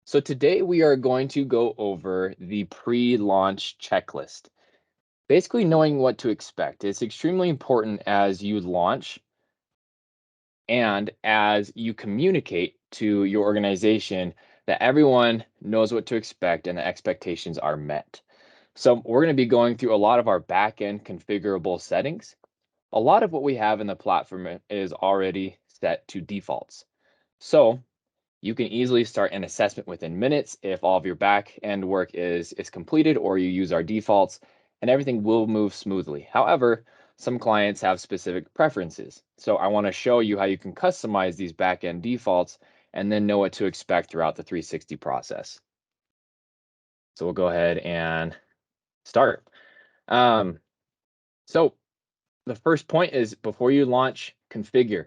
So today we are going to go over the pre-launch checklist. Basically knowing what to expect. It's extremely important as you launch and as you communicate to your organization that everyone knows what to expect and the expectations are met. So we're going to be going through a lot of our back-end configurable settings. A lot of what we have in the platform is already set to defaults. So you can easily start an assessment within minutes if all of your back end work is completed or you use our defaults, and everything will move smoothly. However, some clients have specific preferences. So I want to show you how you can customize these back end defaults and then know what to expect throughout the 360 process. So we'll go ahead and start. Um, so the first point is before you launch, configure.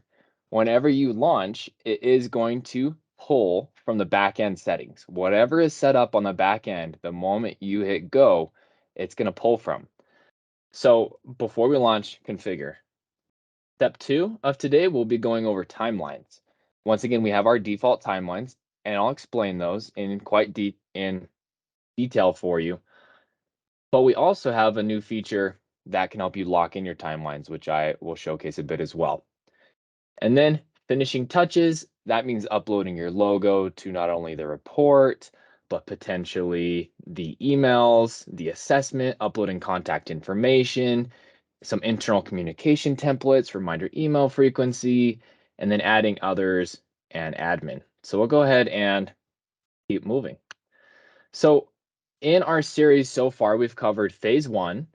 Whenever you launch, it is going to pull from the back end settings. Whatever is set up on the back end, the moment you hit go, it's going to pull from. So before we launch, configure. Step 2 of today, we'll be going over timelines. Once again, we have our default timelines, and I'll explain those in in detail for you. But we also have a new feature that can help you lock in your timelines, which I will showcase a bit as well. And then finishing touches, that means uploading your logo to not only the report, but potentially the emails, the assessment, uploading contact information, some internal communication templates, reminder email frequency, and then adding others and admin. So we'll go ahead and keep moving. So in our series so far, we've covered phase 1,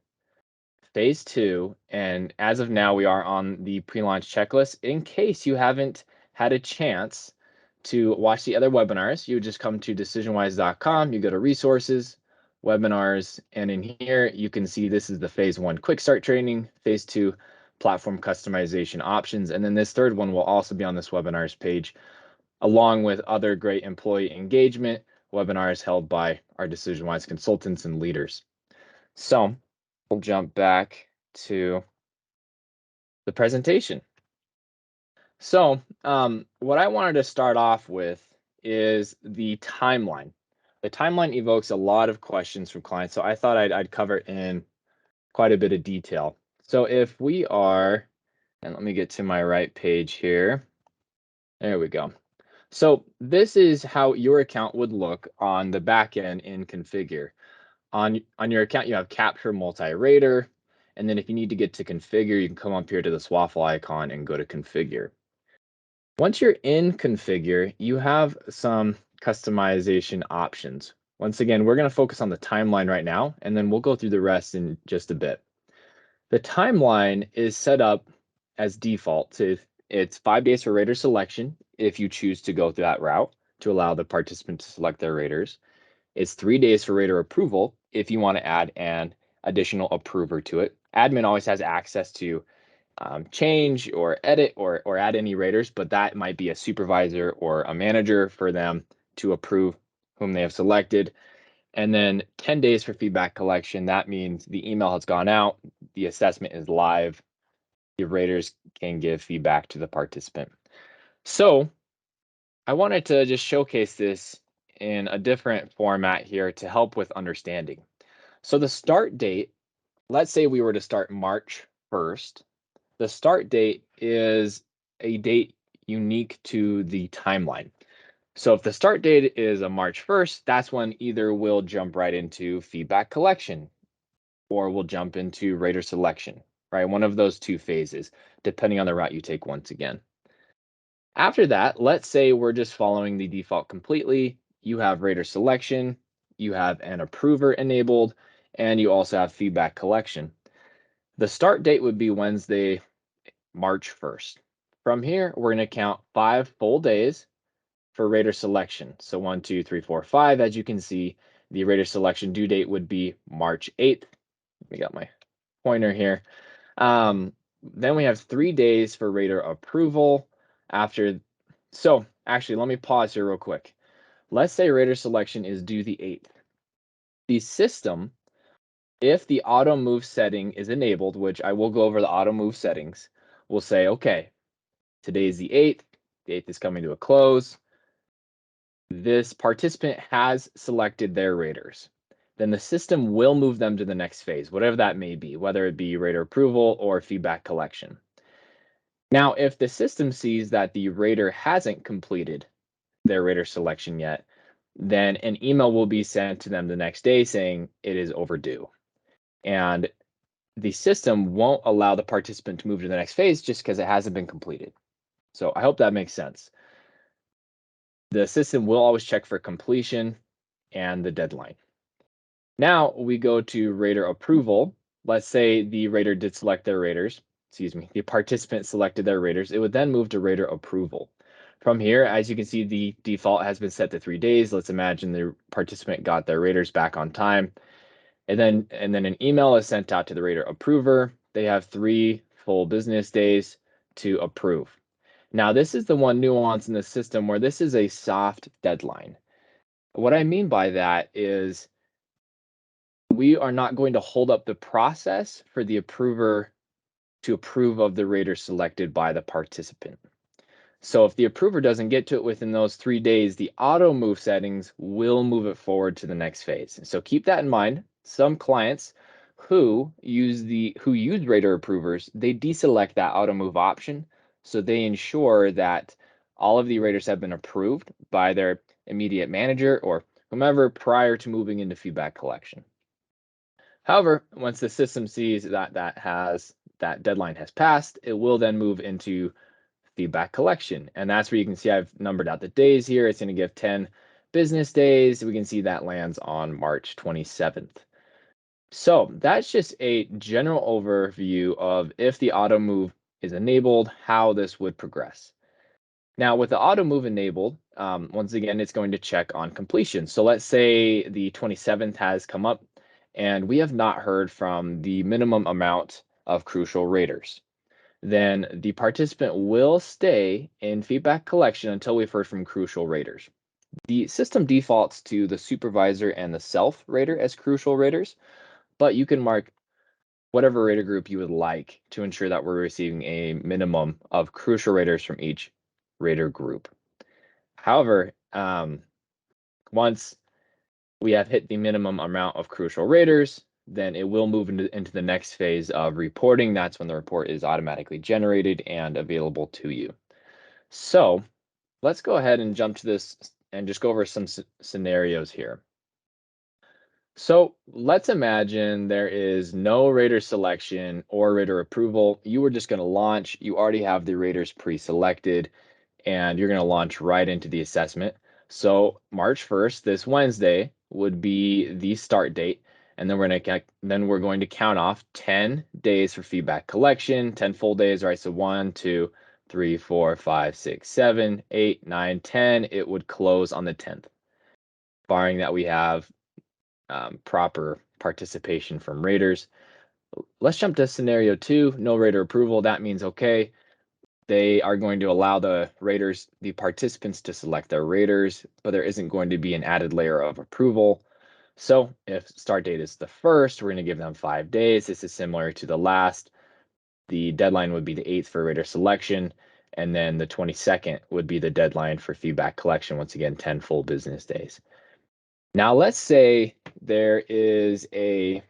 phase 2, and as of now, we are on the pre-launch checklist. In case you haven't had a chance to watch the other webinars, you would just come to DecisionWise.com, you go to resources, webinars, and in here you can see this is the phase 1 quick start training, phase 2 platform customization options, and then this third one will also be on this webinars page, along with other great employee engagement webinars held by our DecisionWise consultants and leaders. So we'll jump back to the presentation. So what I wanted to start off with is the timeline. The timeline evokes a lot of questions from clients, so I thought I'd cover it in quite a bit of detail. So if we are, and let me get to my right page here. There we go. So this is how your account would look on the back end in configure. On your account, you have capture multi-rater. And then if you need to get to configure, you can come up here to this waffle icon and go to configure. Once you're in configure, you have some customization options. Once again, we're going to focus on the timeline right now, and then we'll go through the rest in just a bit. The timeline is set up as default. So it's 5 days for rater selection if you choose to go through that route to allow the participant to select their raters. It's 3 days for rater approval if you want to add an additional approver to it. Admin always has access to change or edit or add any raters, but that might be a supervisor or a manager for them to approve whom they have selected. And then 10 days for feedback collection. That means the email has gone out, the assessment is live, the raters can give feedback to the participant. So I wanted to just showcase this in a different format here to help with understanding. So the start date, let's say we were to start March 1st. The start date is a date unique to the timeline. So if the start date is a March 1st, that's when either we'll jump right into feedback collection or we'll jump into rater selection, right? One of those two phases, depending on the route you take once again. After that, let's say we're just following the default completely. You have rater selection, you have an approver enabled, and you also have feedback collection. The start date would be Wednesday, March 1st. From here, we're going to count 5 full days for rater selection. So 1, 2, 3, 4, 5. As you can see, the rater selection due date would be March 8th. We got my pointer here. Then we have 3 days for rater approval after. So actually, let me pause here real quick. Let's say rater selection is due the 8th. The system, if the auto move setting is enabled, which I will go over the auto move settings, will say, okay, today is the 8th. The 8th is coming to a close. this participant has selected their raters, then the system will move them to the next phase, whatever that may be, whether it be rater approval or feedback collection. Now, if the system sees that the rater hasn't completed their rater selection yet, then an email will be sent to them the next day saying it is overdue. And the system won't allow the participant to move to the next phase just because it hasn't been completed. So I hope that makes sense. The system will always check for completion and the deadline. Now we go to rater approval. Let's say the rater did select their raters, the participant selected their raters. It would then move to rater approval. From here, as you can see, the default has been set to 3 days. Let's imagine the participant got their raters back on time. And then an email is sent out to the rater approver. They have 3 full business days to approve. Now, this is the one nuance in the system where this is a soft deadline. What I mean by that is we are not going to hold up the process for the approver to approve of the rater selected by the participant. So if the approver doesn't get to it within those 3 days, the auto move settings will move it forward to the next phase. So keep that in mind. Some clients who use rater approvers, they deselect that auto move option. So they ensure that all of the raters have been approved by their immediate manager or whomever prior to moving into feedback collection. However, once the system sees that that deadline has passed, it will then move into feedback collection. And that's where you can see I've numbered out the days here. It's going to give 10 business days. We can see that lands on March 27th. So that's just a general overview of if the auto move is enabled, how this would progress. Now, with the auto move enabled, once again, it's going to check on completion. So let's say the 27th has come up and we have not heard from the minimum amount of crucial raters. Then the participant will stay in feedback collection until we've heard from crucial raters. The system defaults to the supervisor and the self rater as crucial raters, but you can mark whatever rater group you would like to ensure that we're receiving a minimum of crucial raters from each rater group. However, once we have hit the minimum amount of crucial raters, then it will move into the next phase of reporting. That's when the report is automatically generated and available to you. So let's go ahead and jump to this and just go over some scenarios here. So let's imagine there is no rater selection or rater approval. You were just going to launch. You already have the raters pre-selected, and you're going to launch right into the assessment. So March 1st, this Wednesday, would be the start date. And then we're going to count off 10 days for feedback collection, 10 full days, right? So 1, 2, 3, 4, 5, 6, 7, 8, 9, 10. It would close on the 10th, barring that we have proper participation from raters. Let's jump to scenario 2, no rater approval. That means, okay, they are going to allow the participants to select their raters, but there isn't going to be an added layer of approval. So if start date is the 1st, we're going to give them 5 days. This is similar to the last. The deadline would be the 8th for rater selection, and then the 22nd would be the deadline for feedback collection. Once again, 10 full business days. Now, let's say there is a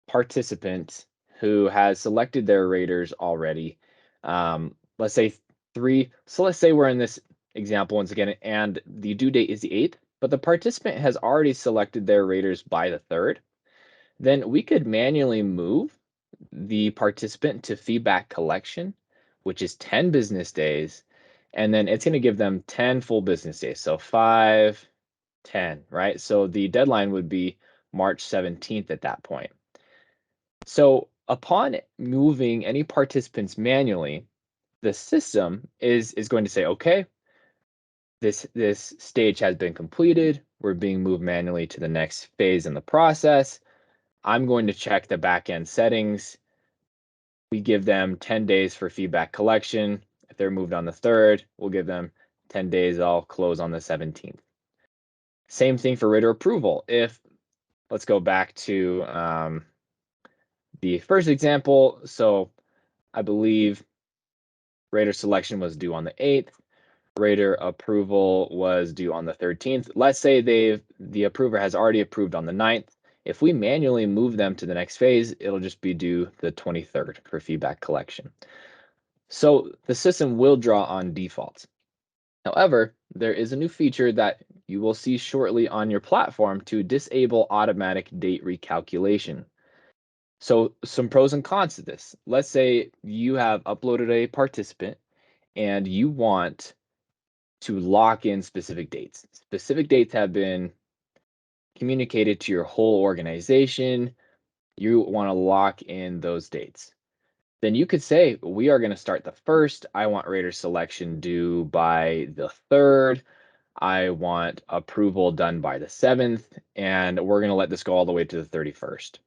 participant who has selected their raters already. Let's say 3. So let's say we're in this example once again, and the due date is the 8th, but the participant has already selected their raters by the 3rd. Then we could manually move the participant to feedback collection, which is 10 business days, and then it's going to give them 10 full business days. So 5, 10, right? So the deadline would be March 17th at that point. So upon moving any participants manually, the system is going to say, okay, this stage has been completed. We're being moved manually to the next phase in the process. I'm going to check the backend settings. We give them 10 days for feedback collection. If they're moved on the 3rd, we'll give them 10 days. I'll close on the 17th. Same thing for rater approval. Let's go back to the first example. So I believe rater selection was due on the 8th. rater approval was due on the 13th. Let's say the approver has already approved on the 9th. If we manually move them to the next phase, it'll just be due the 23rd for feedback collection. So the system will draw on defaults. However, there is a new feature that you will see shortly on your platform to disable automatic date recalculation. So some pros and cons to this. Let's say you have uploaded a participant and you want to lock in specific dates. Specific dates have been communicated to your whole organization. You want to lock in those dates. Then you could say, we are going to start the 1st. I want rater selection due by the 3rd. I want approval done by the 7th, and we're going to let this go all the way to the 31st.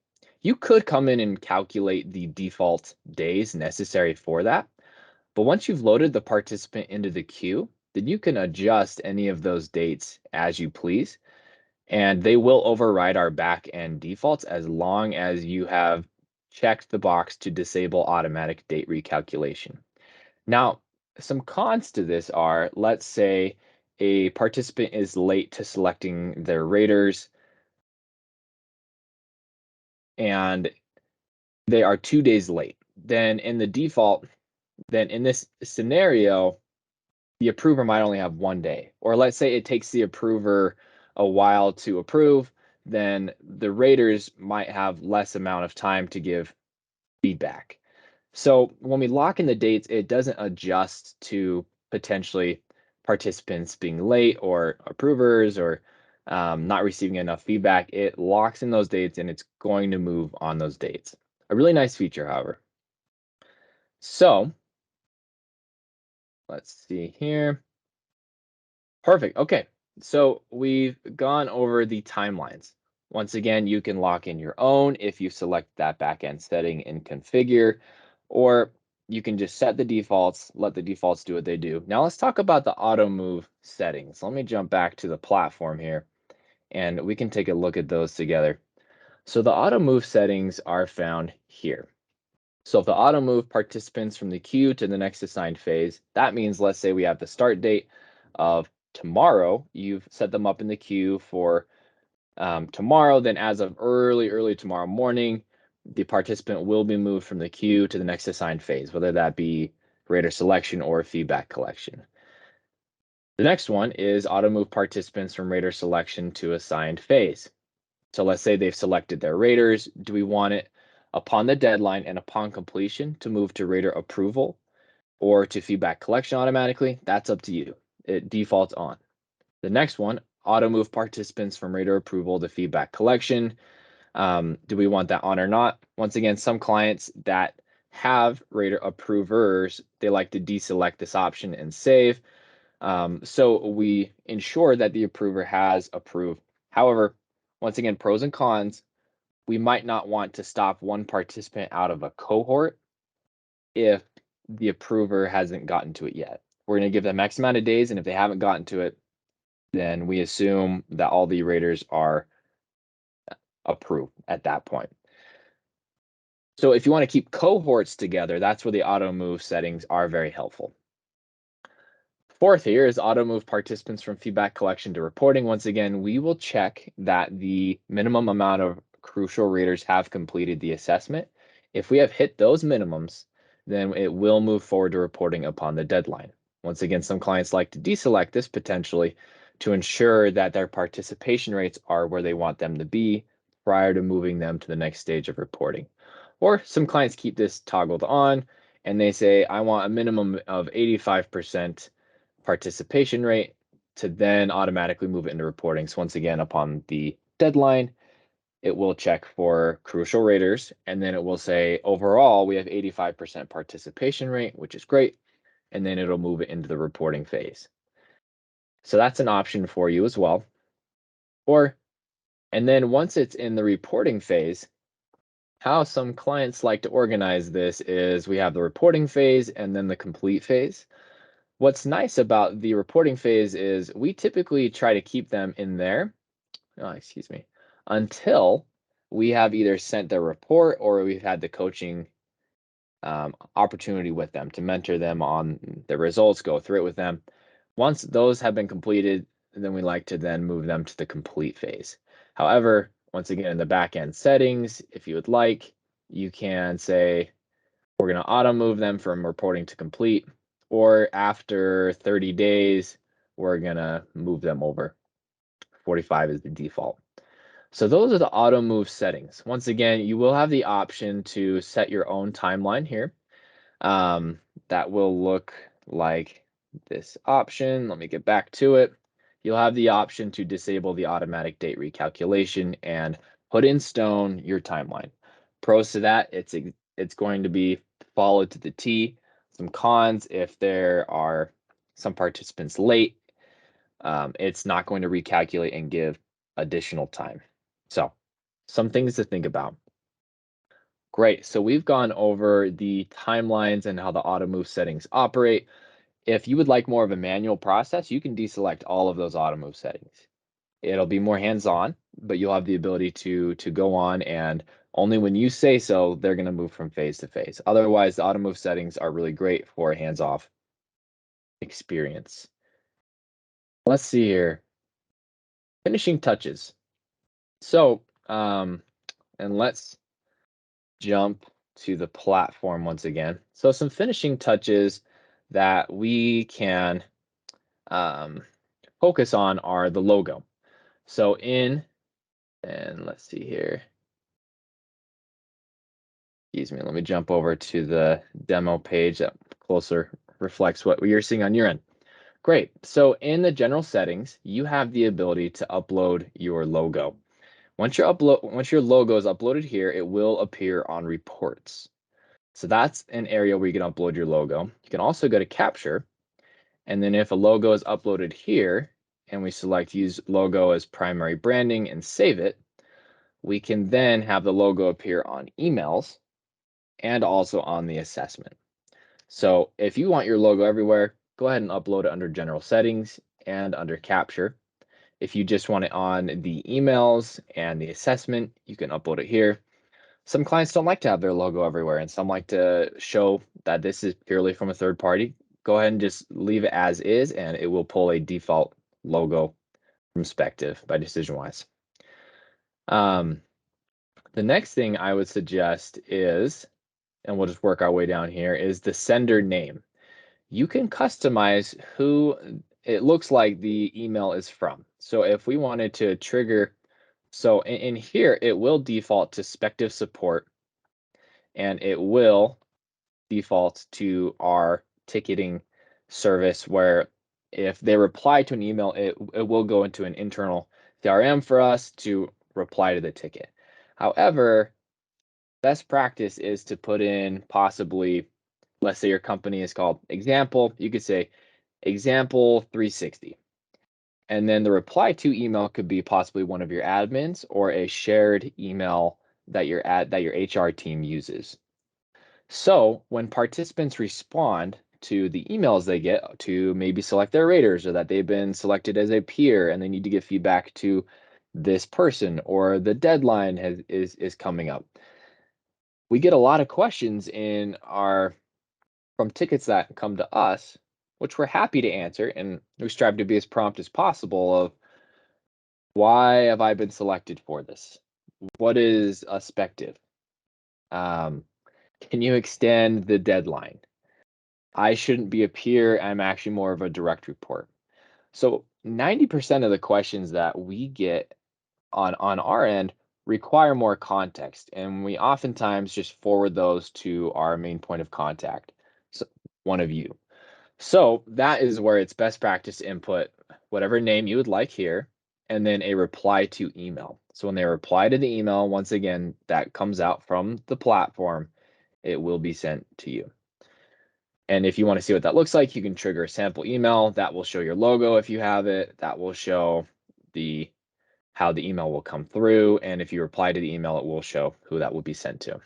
You could come in and calculate the default days necessary for that. But once you've loaded the participant into the queue, then you can adjust any of those dates as you please. And they will override our back-end defaults as long as you have checked the box to disable automatic date recalculation. Now, some cons to this are, let's say a participant is late to selecting their raters and they are 2 days late. Then in this scenario, the approver might only have 1 day. Or let's say it takes the approver a while to approve, then the raters might have less amount of time to give feedback. So when we lock in the dates, it doesn't adjust to potentially participants being late or approvers or not receiving enough feedback. It locks in those dates and it's going to move on those dates. A really nice feature, however. So let's see here. Perfect. Okay. So we've gone over the timelines. Once again, you can lock in your own if you select that backend setting and configure, or you can just set the defaults, let the defaults do what they do. Now let's talk about the auto move settings. Let me jump back to the platform here and we can take a look at those together. So the auto move settings are found here. So if the auto move participants from the queue to the next assigned phase, that means let's say we have the start date of tomorrow. You've set them up in the queue for tomorrow. Then as of early tomorrow morning, the participant will be moved from the queue to the next assigned phase, whether that be rater selection or feedback collection. The next one is auto move participants from rater selection to assigned phase. So let's say they've selected their raters. Do we want it upon the deadline and upon completion to move to rater approval or to feedback collection automatically? That's up to you. It defaults on. The next one, auto move participants from rater approval to feedback collection. Do we want that on or not? Once again, some clients that have rater approvers, they like to deselect this option and save. So we ensure that the approver has approved. However, once again, pros and cons, we might not want to stop one participant out of a cohort if the approver hasn't gotten to it yet. We're going to give them X amount of days, and if they haven't gotten to it, then we assume that all the raters are approved at that point. So if you want to keep cohorts together, that's where the auto move settings are very helpful. Fourth here is auto move participants from feedback collection to reporting. Once again, we will check that the minimum amount of crucial raters have completed the assessment. If we have hit those minimums, then it will move forward to reporting upon the deadline. Once again, some clients like to deselect this potentially to ensure that their participation rates are where they want them to be prior to moving them to the next stage of reporting. Or some clients keep this toggled on and they say, I want a minimum of 85% participation rate to then automatically move it into reporting. So once again, upon the deadline, it will check for crucial raters, and then it will say overall we have 85% participation rate, which is great, and then it'll move it into the reporting phase. So that's an option for you as well. And then once it's in the reporting phase, how some clients like to organize this is we have the reporting phase and then the complete phase. What's nice about the reporting phase is we typically try to keep them in there, until we have either sent their report or we've had the coaching opportunity with them to mentor them on the results, go through it with them. Once those have been completed, then we like to then move them to the complete phase. However, once again, in the backend settings, if you would like, you can say, we're going to auto move them from reporting to complete, or after 30 days, we're going to move them over. 45 is the default. So those are the auto move settings. Once again, you will have the option to set your own timeline here. That will look like this option. Let me get back to it. You'll have the option to disable the automatic date recalculation and put in stone your timeline. Pros to that, it's going to be followed to the T. Some cons, if there are some participants late, it's not going to recalculate and give additional time. So some things to think about. Great. So we've gone over the timelines and how the auto move settings operate. If you would like more of a manual process, you can deselect all of those auto move settings. It'll be more hands-on, but you'll have the ability to go on, and only when you say so, they're going to move from phase to phase. Otherwise, the auto move settings are really great for a hands-off experience. Let's see here. Finishing touches. So, and let's jump to the platform once again. So some finishing touches that we can focus on are the logo. So and let's see here. Excuse me, let me jump over to the demo page that closer reflects what you're seeing on your end. Great. So in the general settings, you have the ability to upload your logo. Once your logo is uploaded here, it will appear on reports. So that's an area where you can upload your logo. You can also go to capture, and then if a logo is uploaded here and we select use logo as primary branding and save it, we can then have the logo appear on emails and also on the assessment. So if you want your logo everywhere, go ahead and upload it under general settings and under capture. If you just want it on the emails and the assessment, you can upload it here. Some clients don't like to have their logo everywhere, and some like to show that this is purely from a third party. Go ahead and just leave it as is, and it will pull a default logo from Spectiv by DecisionWise. The next thing I would suggest is, and we'll just work our way down here, is the sender name. You can customize who it looks like the email is from. So if we wanted to trigger, so in here, it will default to Spectiv support, and it will default to our ticketing service, where if they reply to an email, it will go into an internal CRM for us to reply to the ticket. However, best practice is to put in possibly, let's say your company is called Example, you could say Example 360. And then the reply to email could be possibly one of your admins or a shared email that your HR team uses. So when participants respond to the emails they get to maybe select their raters, or that they've been selected as a peer and they need to give feedback to this person, or the deadline is coming up, we get a lot of questions from tickets that come to us, which we're happy to answer, and we strive to be as prompt as possible of, why have I been selected for this? What is a Spectiv? Can you extend the deadline? I shouldn't be a peer. I'm actually more of a direct report. So 90% of the questions that we get on our end require more context, and we oftentimes just forward those to our main point of contact, so one of you. So that is where it's best practice to input whatever name you would like here, and then a reply to email. So when they reply to the email, once again, that comes out from the platform, it will be sent to you. And if you want to see what that looks like, you can trigger a sample email that will show your logo if you have it. That will show how the email will come through. And if you reply to the email, it will show who that will be sent to.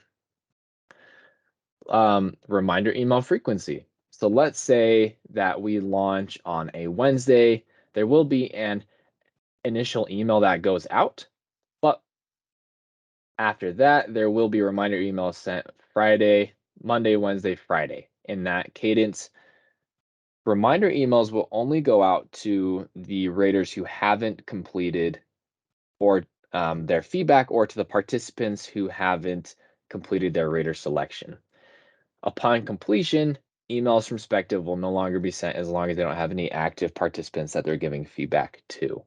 Reminder email frequency. So let's say that we launch on a Wednesday. There will be an initial email that goes out, but after that, there will be reminder emails sent Friday, Monday, Wednesday, Friday, in that cadence. Reminder emails will only go out to the raters who haven't completed or their feedback, or to the participants who haven't completed their rater selection. Upon completion, emails from Spectiv will no longer be sent as long as they don't have any active participants that they're giving feedback to.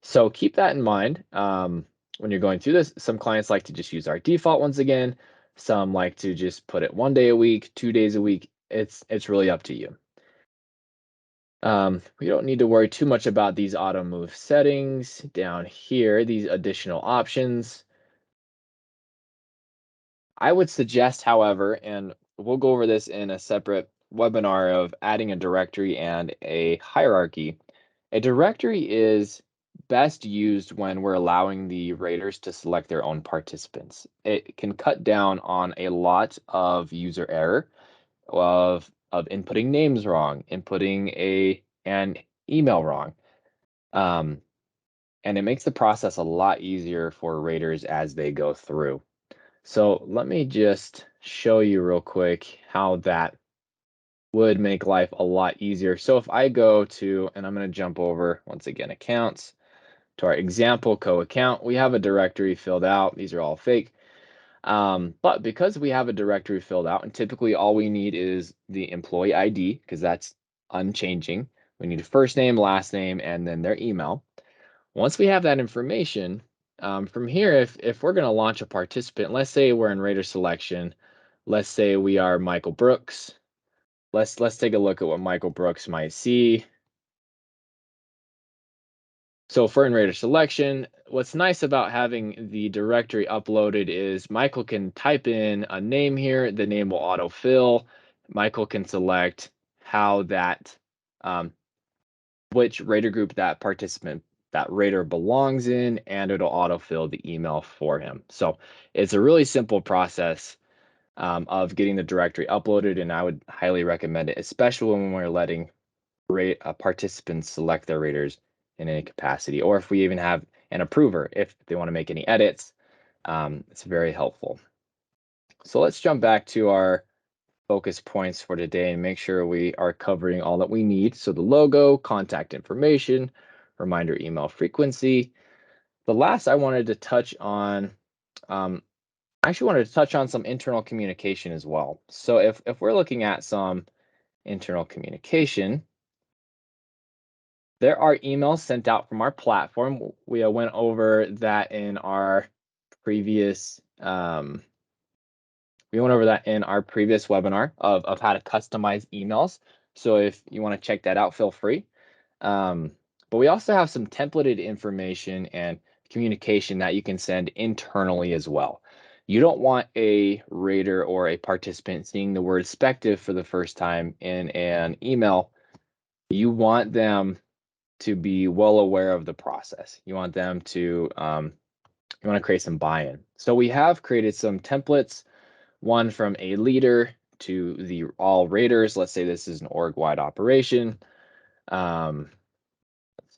So keep that in mind when you're going through this. Some clients like to just use our default ones again. Some like to just put it 1 day a week, 2 days a week. It's really up to you. We don't need to worry too much about these auto move settings down here, these additional options. I would suggest, however, and we'll go over this in a separate webinar, of adding a directory and a hierarchy. A directory is best used when we're allowing the raters to select their own participants. It can cut down on a lot of user error of inputting names wrong, inputting an email wrong. And it makes the process a lot easier for raters as they go through. So let me just show you real quick how that would make life a lot easier. So if I go to, and I'm going to jump over once again, accounts, to our example co-account, we have a directory filled out. These are all fake. But because we have a directory filled out, and typically all we need is the employee ID, because that's unchanging. We need a first name, last name, and then their email. Once we have that information, from here, if we're going to launch a participant, let's say we're in rater selection, let's say we are Michael Brooks. Let's take a look at what Michael Brooks might see. So for in rater selection, what's nice about having the directory uploaded is Michael can type in a name here, the name will autofill. Michael can select how that, which rater group that participant, that rater belongs in, and it'll autofill the email for him. So it's a really simple process of getting the directory uploaded, and I would highly recommend it, especially when we're letting participants select their raters in any capacity, or if we even have an approver, if they want to make any edits. It's very helpful. So let's jump back to our focus points for today and make sure we are covering all that we need. So the logo, contact information, reminder email frequency. The last I wanted to touch on, I actually wanted to touch on some internal communication as well. So if we're looking at some internal communication, there are emails sent out from our platform. We went over that in our previous webinar of how to customize emails. So if you want to check that out, feel free. But we also have some templated information and communication that you can send internally as well. You don't want a rater or a participant seeing the word Spectiv for the first time in an email. You want them to be well aware of the process. You want them to, you want to create some buy-in. So we have created some templates, one from a leader to the all raters. Let's say this is an org-wide operation. Let's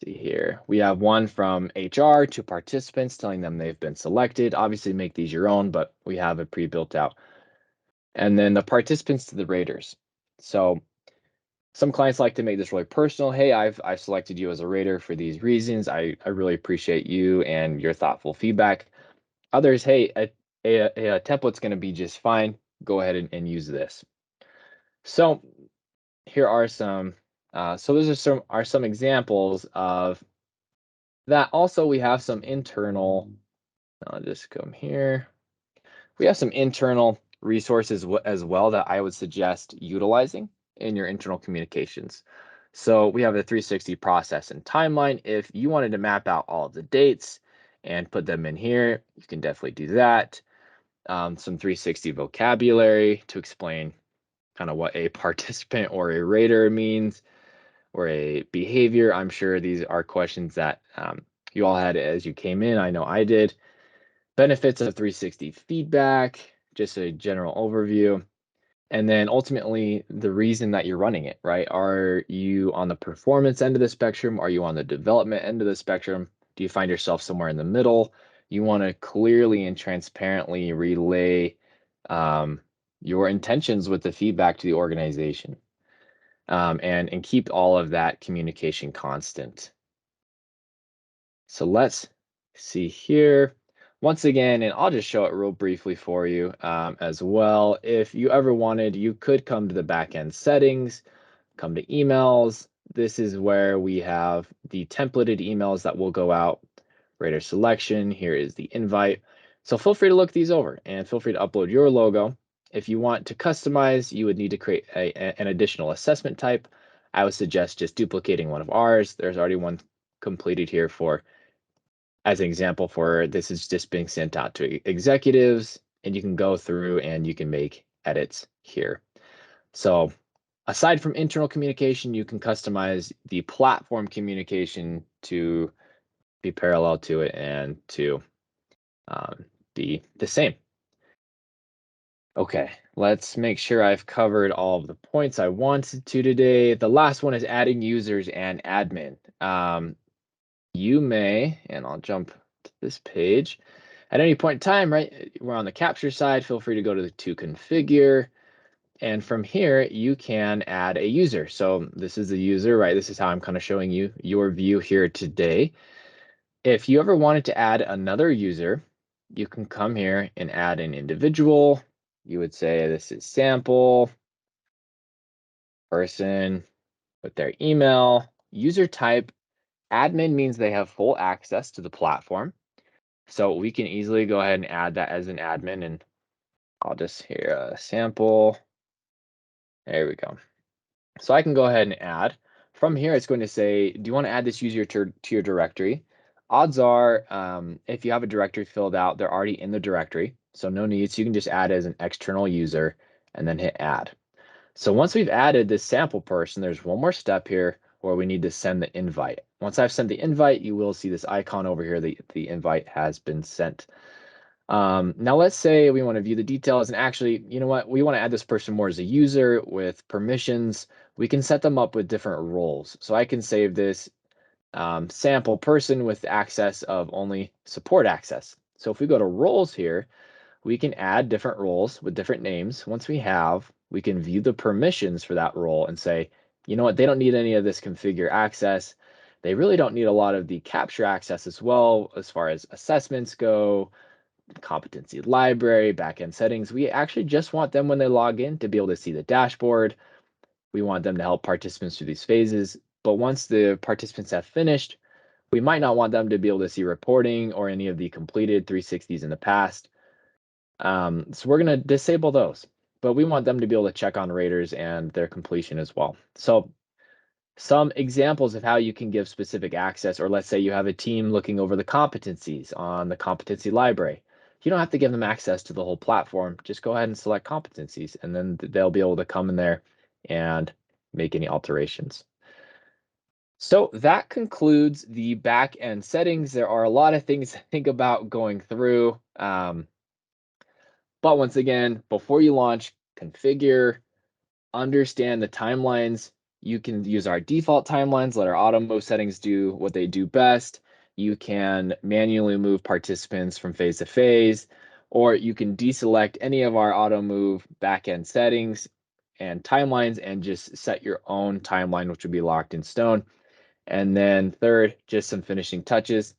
see here. We have one from HR to participants telling them they've been selected. Obviously make these your own, but we have it pre-built out. And then the participants to the raters. So some clients like to make this really personal. Hey, I've selected you as a rater for these reasons. I really appreciate you and your thoughtful feedback. Others, hey, a template's going to be just fine. Go ahead and use this. So here are some. So those are some examples of that. Also, we have some internal. I'll just come here. We have some internal resources as well that I would suggest utilizing in your internal communications. So we have a 360 process and timeline. If you wanted to map out all of the dates and put them in here, you can definitely do that. Some 360 vocabulary to explain kind of what a participant or a rater means, or a behavior. I'm sure these are questions that you all had as you came in. I know I did. Benefits of 360 feedback, just a general overview. And then ultimately the reason that you're running it, right? Are you on the performance end of the spectrum? Are you on the development end of the spectrum? Do you find yourself somewhere in the middle? You want to clearly and transparently relay your intentions with the feedback to the organization. and keep all of that communication constant. So let's see here. Once again, and I'll just show it real briefly for you as well. If you ever wanted, you could come to the backend settings, come to emails. This is where we have the templated emails that will go out. Rater selection, here is the invite. So feel free to look these over and feel free to upload your logo. If you want to customize, you would need to create an additional assessment type. I would suggest just duplicating one of ours. There's already one completed here for, as an example, for this is just being sent out to executives, and you can go through and you can make edits here. So aside from internal communication, you can customize the platform communication to be parallel to it and to be the same. Okay, let's make sure I've covered all of the points I wanted to today. The last one is adding users and admin. You may, and I'll jump to this page, at any point in time, right, we're on the capture side, feel free to go to configure. And from here, you can add a user. So this is the user, right? This is how I'm kind of showing you your view here today. If you ever wanted to add another user, you can come here and add an individual. You would say this is sample person with their email, user type. Admin means they have full access to the platform. So we can easily go ahead and add that as an admin, and I'll just here sample. There we go. So I can go ahead and add. From here, it's going to say, do you want to add this user to your directory? Odds are, if you have a directory filled out, they're already in the directory, so no need. So you can just add as an external user and then hit add. So once we've added this sample person, there's one more step here where we need to send the invite. Once I've sent the invite, you will see this icon over here, the invite has been sent. Now let's say we want to view the details, and actually, you know what? We want to add this person more as a user with permissions. We can set them up with different roles. So I can save this sample person with access of only support access. So if we go to roles here, we can add different roles with different names. Once we have, we can view the permissions for that role and say, you know what? They don't need any of this configure access. They really don't need a lot of the capture access as well, as far as assessments go, competency library, backend settings. We actually just want them when they log in to be able to see the dashboard. We want them to help participants through these phases. But once the participants have finished, we might not want them to be able to see reporting or any of the completed 360s in the past. So we're going to disable those, but we want them to be able to check on raters and their completion as well. So some examples of how you can give specific access, or let's say you have a team looking over the competencies on the competency library. You don't have to give them access to the whole platform. Just go ahead and select competencies, and then they'll be able to come in there and make any alterations. So that concludes the back end settings. There are a lot of things to think about going through. But once again, before you launch, configure, understand the timelines. You can use our default timelines, let our auto move settings do what they do best. You can manually move participants from phase to phase, or you can deselect any of our auto move backend settings and timelines and just set your own timeline, which would be locked in stone. And then third, just some finishing touches.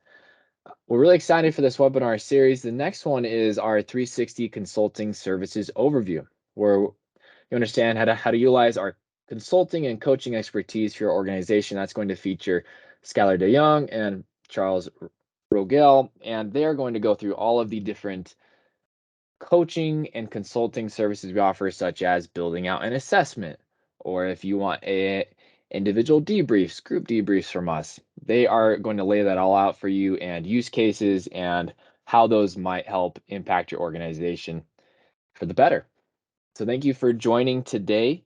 We're really excited for this webinar series. The next one is our 360 consulting services overview, where you understand how to utilize our consulting and coaching expertise for your organization. That's going to feature Skylar DeYoung and Charles Rogel, and they're going to go through all of the different coaching and consulting services we offer, such as building out an assessment, or if you want individual debriefs, group debriefs from us, they are going to lay that all out for you, and use cases and how those might help impact your organization for the better. So thank you for joining today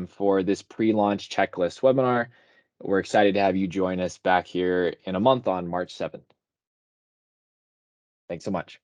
for this pre-launch checklist webinar. We're excited to have you join us back here in a month on March 7th. Thanks so much.